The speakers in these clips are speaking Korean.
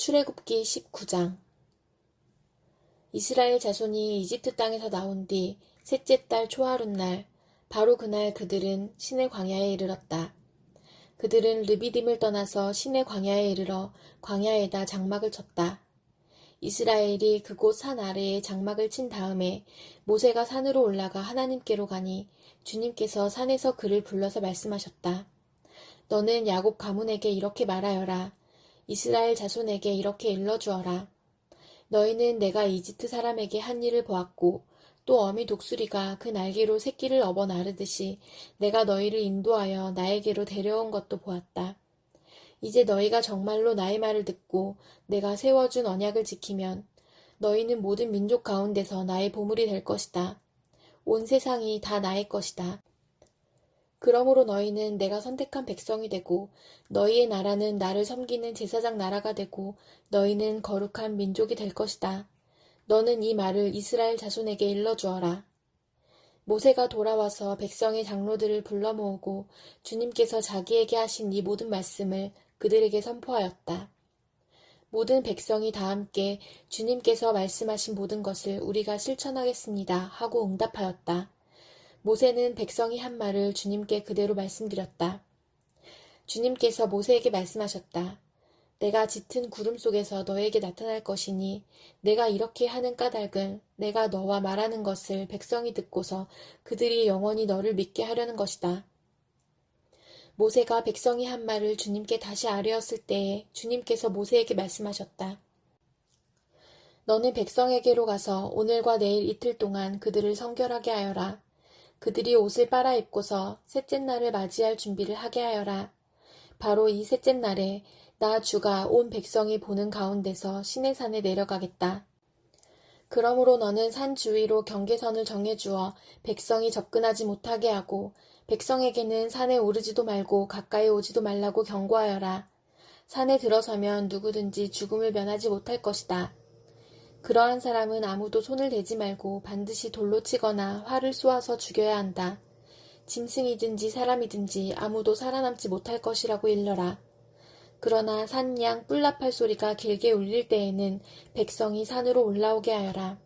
출애굽기 19장. 이스라엘 자손이 이집트 땅에서 나온 뒤 셋째 달 초하룻날 바로 그날 그들은 시내 광야에 이르렀다. 그들은 르비딤을 떠나서 시내 광야에 이르러 광야에다 장막을 쳤다. 이스라엘이 그곳 산 아래에 장막을 친 다음에 모세가 산으로 올라가 하나님께로 가니 주님께서 산에서 그를 불러서 말씀하셨다. 너는 야곱 가문에게 이렇게 말하여라. 이스라엘 자손에게 이렇게 일러주어라. 너희는 내가 이집트 사람에게 한 일을 보았고 또 어미 독수리가 그 날개로 새끼를 업어 나르듯이 내가 너희를 인도하여 나에게로 데려온 것도 보았다. 이제 너희가 정말로 나의 말을 듣고 내가 세워준 언약을 지키면 너희는 모든 민족 가운데서 나의 보물이 될 것이다. 온 세상이 다 나의 것이다. 그러므로 너희는 내가 선택한 백성이 되고 너희의 나라는 나를 섬기는 제사장 나라가 되고 너희는 거룩한 민족이 될 것이다. 너는 이 말을 이스라엘 자손에게 일러주어라. 모세가 돌아와서 백성의 장로들을 불러 모으고 주님께서 자기에게 하신 이 모든 말씀을 그들에게 선포하였다. 모든 백성이 다 함께 주님께서 말씀하신 모든 것을 우리가 실천하겠습니다 하고 응답하였다. 모세는 백성이 한 말을 주님께 그대로 말씀드렸다. 주님께서 모세에게 말씀하셨다. 내가 짙은 구름 속에서 너에게 나타날 것이니 내가 이렇게 하는 까닭은 내가 너와 말하는 것을 백성이 듣고서 그들이 영원히 너를 믿게 하려는 것이다. 모세가 백성이 한 말을 주님께 다시 아뢰었을 때에 주님께서 모세에게 말씀하셨다. 너는 백성에게로 가서 오늘과 내일 이틀 동안 그들을 성결하게 하여라. 그들이 옷을 빨아 입고서 셋째 날을 맞이할 준비를 하게 하여라. 바로 이 셋째 날에 나 주가 온 백성이 보는 가운데서 시내산에 내려가겠다. 그러므로 너는 산 주위로 경계선을 정해주어 백성이 접근하지 못하게 하고 백성에게는 산에 오르지도 말고 가까이 오지도 말라고 경고하여라. 산에 들어서면 누구든지 죽음을 면하지 못할 것이다. 그러한 사람은 아무도 손을 대지 말고 반드시 돌로 치거나 활을 쏘아서 죽여야 한다. 짐승이든지 사람이든지 아무도 살아남지 못할 것이라고 일러라. 그러나 산양 뿔나팔 소리가 길게 울릴 때에는 백성이 산으로 올라오게 하여라.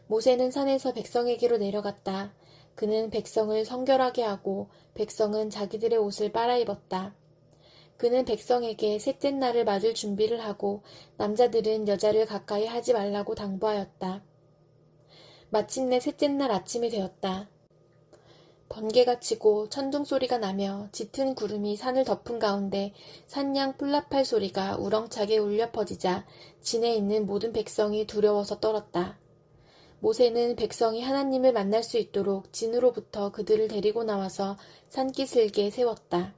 모세는 산에서 백성에게로 내려갔다. 그는 백성을 성결하게 하고 백성은 자기들의 옷을 빨아입었다. 그는 백성에게 셋째 날을 맞을 준비를 하고 남자들은 여자를 가까이 하지 말라고 당부하였다. 마침내 셋째 날 아침이 되었다. 번개가 치고 천둥 소리가 나며 짙은 구름이 산을 덮은 가운데 산양 뿔나팔 소리가 우렁차게 울려 퍼지자 진에 있는 모든 백성이 두려워서 떨었다. 모세는 백성이 하나님을 만날 수 있도록 진으로부터 그들을 데리고 나와서 산기슭에 세웠다.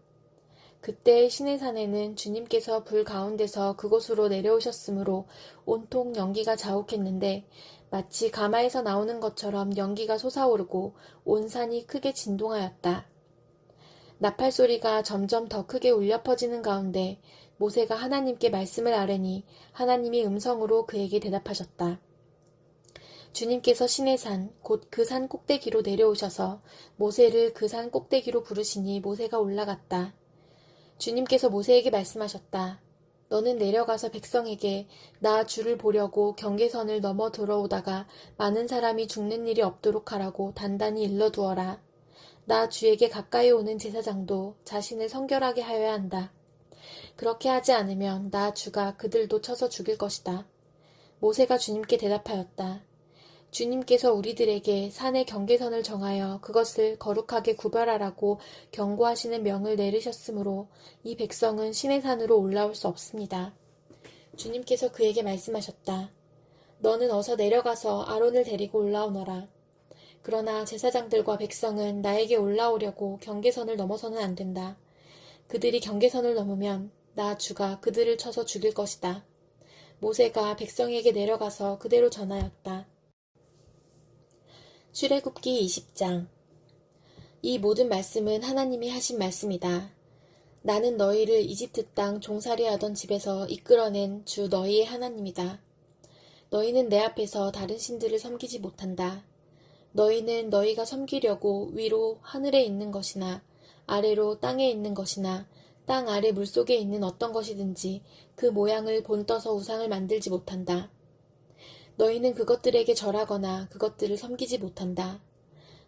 그때 시내산에는 주님께서 불 가운데서 그곳으로 내려오셨으므로 온통 연기가 자욱했는데 마치 가마에서 나오는 것처럼 연기가 솟아오르고 온 산이 크게 진동하였다. 나팔 소리가 점점 더 크게 울려 퍼지는 가운데 모세가 하나님께 말씀을 아뢰니 하나님이 음성으로 그에게 대답하셨다. 주님께서 시내산 곧 그 산 꼭대기로 내려오셔서 모세를 그 산 꼭대기로 부르시니 모세가 올라갔다. 주님께서 모세에게 말씀하셨다. 너는 내려가서 백성에게 나 주를 보려고 경계선을 넘어 들어오다가 많은 사람이 죽는 일이 없도록 하라고 단단히 일러두어라. 나 주에게 가까이 오는 제사장도 자신을 성결하게 하여야 한다. 그렇게 하지 않으면 나 주가 그들도 쳐서 죽일 것이다. 모세가 주님께 대답하였다. 주님께서 우리들에게 산의 경계선을 정하여 그것을 거룩하게 구별하라고 경고하시는 명을 내리셨으므로 이 백성은 시내산으로 올라올 수 없습니다. 주님께서 그에게 말씀하셨다. 너는 어서 내려가서 아론을 데리고 올라오너라. 그러나 제사장들과 백성은 나에게 올라오려고 경계선을 넘어서는 안 된다. 그들이 경계선을 넘으면 나 주가 그들을 쳐서 죽일 것이다. 모세가 백성에게 내려가서 그대로 전하였다. 출애굽기 20장. 이 모든 말씀은 하나님이 하신 말씀이다. 나는 너희를 이집트 땅 종살이하던 집에서 이끌어낸 주 너희의 하나님이다. 너희는 내 앞에서 다른 신들을 섬기지 못한다. 너희는 너희가 섬기려고 위로 하늘에 있는 것이나 아래로 땅에 있는 것이나 땅 아래 물속에 있는 어떤 것이든지 그 모양을 본떠서 우상을 만들지 못한다. 너희는 그것들에게 절하거나 그것들을 섬기지 못한다.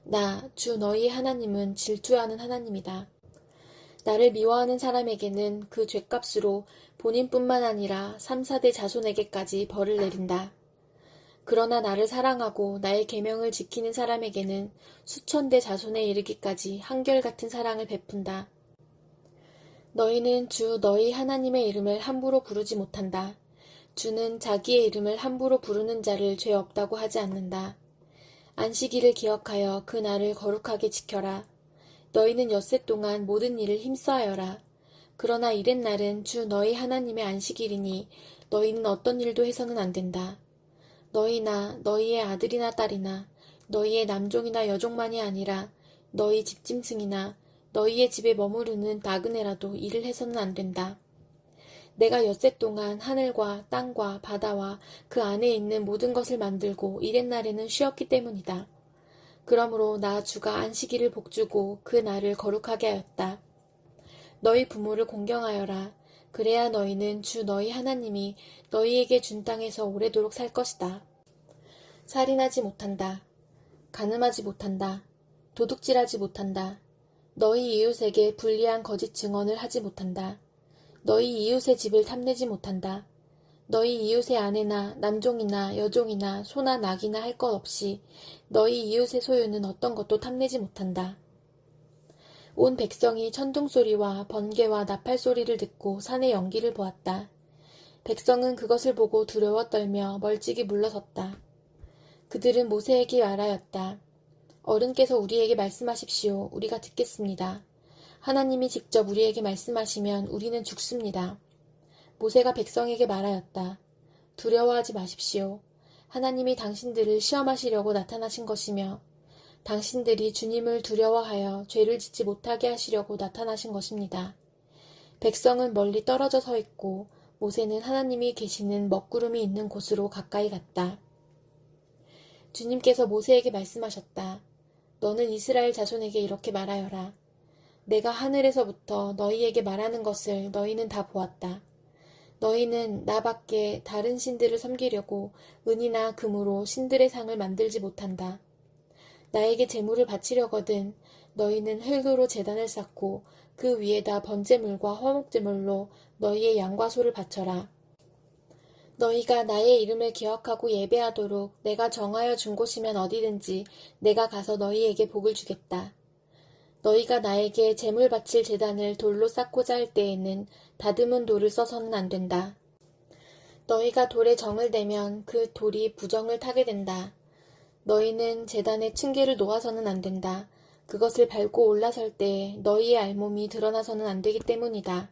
나, 주 너희의 하나님은 질투하는 하나님이다. 나를 미워하는 사람에게는 그 죗값으로 본인뿐만 아니라 3, 4대 자손에게까지 벌을 내린다. 그러나 나를 사랑하고 나의 계명을 지키는 사람에게는 수천 대 자손에 이르기까지 한결같은 사랑을 베푼다. 너희는 주 너희 하나님의 이름을 함부로 부르지 못한다. 주는 자기의 이름을 함부로 부르는 자를 죄 없다고 하지 않는다. 안식일을 기억하여 그 날을 거룩하게 지켜라. 너희는 엿새 동안 모든 일을 힘써하여라. 그러나 이렛날은 주 너희 하나님의 안식일이니 너희는 어떤 일도 해서는 안 된다. 너희나 너희의 아들이나 딸이나 너희의 남종이나 여종만이 아니라 너희 집짐승이나 너희의 집에 머무르는 나그네라도 일을 해서는 안 된다. 내가 엿새 동안 하늘과 땅과 바다와 그 안에 있는 모든 것을 만들고 이렛날에는 쉬었기 때문이다. 그러므로 나 주가 안식일을 복주고 그 날을 거룩하게 하였다. 너희 부모를 공경하여라. 그래야 너희는 주 너희 하나님이 너희에게 준 땅에서 오래도록 살 것이다. 살인하지 못한다. 간음하지 못한다. 도둑질하지 못한다. 너희 이웃에게 불리한 거짓 증언을 하지 못한다. 너희 이웃의 집을 탐내지 못한다. 너희 이웃의 아내나 남종이나 여종이나 소나 낙이나 할 것 없이 너희 이웃의 소유는 어떤 것도 탐내지 못한다. 온 백성이 천둥소리와 번개와 나팔소리를 듣고 산의 연기를 보았다. 백성은 그것을 보고 두려워 떨며 멀찍이 물러섰다. 그들은 모세에게 말하였다. 어른께서 우리에게 말씀하십시오. 우리가 듣겠습니다. 하나님이 직접 우리에게 말씀하시면 우리는 죽습니다. 모세가 백성에게 말하였다. 두려워하지 마십시오. 하나님이 당신들을 시험하시려고 나타나신 것이며 당신들이 주님을 두려워하여 죄를 짓지 못하게 하시려고 나타나신 것입니다. 백성은 멀리 떨어져 서 있고 모세는 하나님이 계시는 먹구름이 있는 곳으로 가까이 갔다. 주님께서 모세에게 말씀하셨다. 너는 이스라엘 자손에게 이렇게 말하여라. 내가 하늘에서부터 너희에게 말하는 것을 너희는 다 보았다. 너희는 나밖에 다른 신들을 섬기려고 은이나 금으로 신들의 상을 만들지 못한다. 나에게 제물을 바치려거든 너희는 흙으로 제단을 쌓고 그 위에다 번제물과 화목제물로 너희의 양과 소를 바쳐라. 너희가 나의 이름을 기억하고 예배하도록 내가 정하여 준 곳이면 어디든지 내가 가서 너희에게 복을 주겠다. 너희가 나에게 제물 바칠 제단을 돌로 쌓고자 할 때에는 다듬은 돌을 써서는 안 된다. 너희가 돌에 정을 대면 그 돌이 부정을 타게 된다. 너희는 제단에 층계를 놓아서는 안 된다. 그것을 밟고 올라설 때에 너희의 알몸이 드러나서는 안 되기 때문이다.